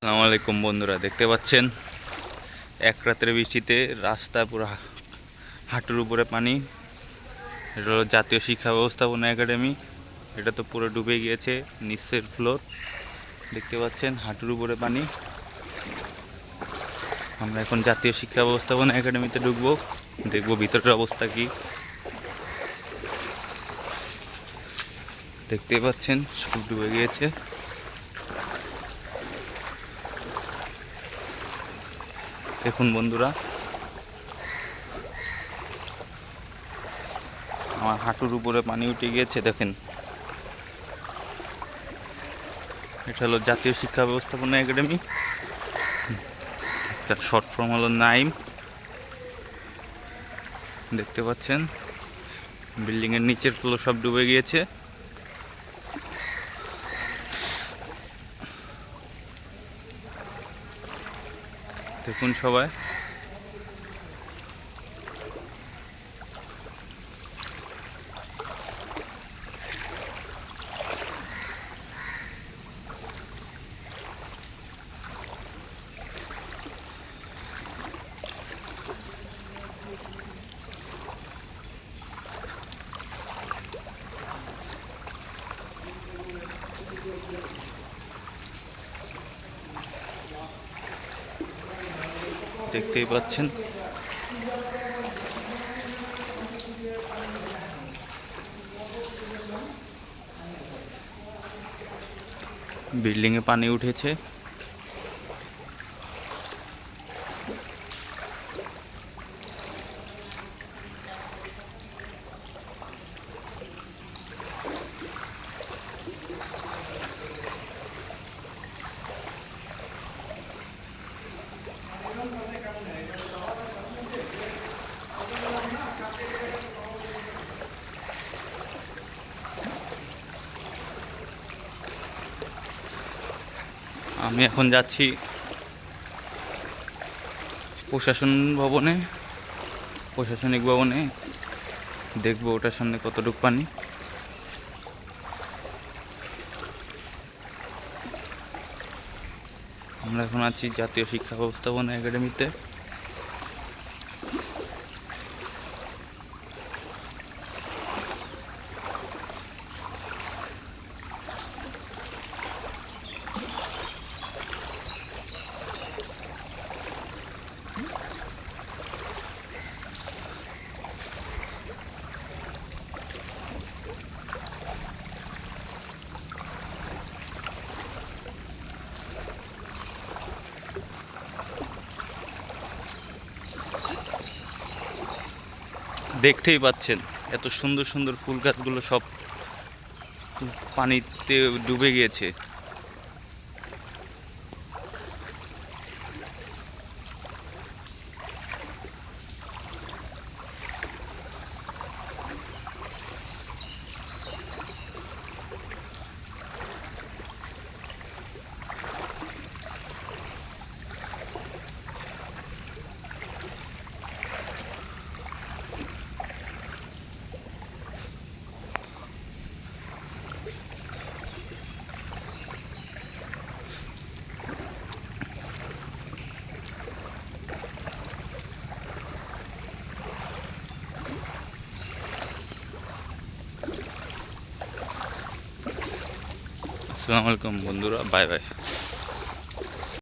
আসসালামু আলাইকুম বন্ধুরা, দেখতে পাচ্ছেন এক রাতের বৃষ্টিতে রাস্তা পুরো হাঁটুর উপরে পানি। এটা হলো জাতীয় শিক্ষা ব্যবস্থাপনা একাডেমি। এটা তো পুরো ডুবে গিয়েছে, নিচের ফ্লোর দেখতে পাচ্ছেন, হাঁটুর উপরে পানি। আমরা এখন জাতীয় শিক্ষা ব্যবস্থাপনা একাডেমিতে ঢুকবো, দেখবো ভিতরের অবস্থা কি। দেখতেই পাচ্ছেন সব ডুবে গিয়েছে। দেখুন বন্ধুরা, আমার হাঁটুর উপরে পানি উঠে গিয়েছে। দেখেন, এটা হলো জাতীয় শিক্ষা ব্যবস্থাপনা একাডেমি, যার শর্ট ফর্ম হলো নাইম। দেখতে পাচ্ছেন বিল্ডিংয়ের নিচের ফ্লোর সব ডুবে গিয়েছে। দেখুন সবাই, দেখতেই পাচ্ছেন বিল্ডিংয়ে পানি উঠেছে। আমি এখন যাচ্ছি প্রশাসনিক ভবনে, দেখবো ওটার সামনে কতটুকু পানি। আমরা এখন আছি জাতীয় শিক্ষা ব্যবস্থাপনা একাডেমিতে। দেখতেই পাচ্ছেন এত সুন্দর সুন্দর ফুল গাছগুলো সব পানিতে ডুবে গিয়েছে। আসসালামু আলাইকুম বন্ধুরা, বাই বাই।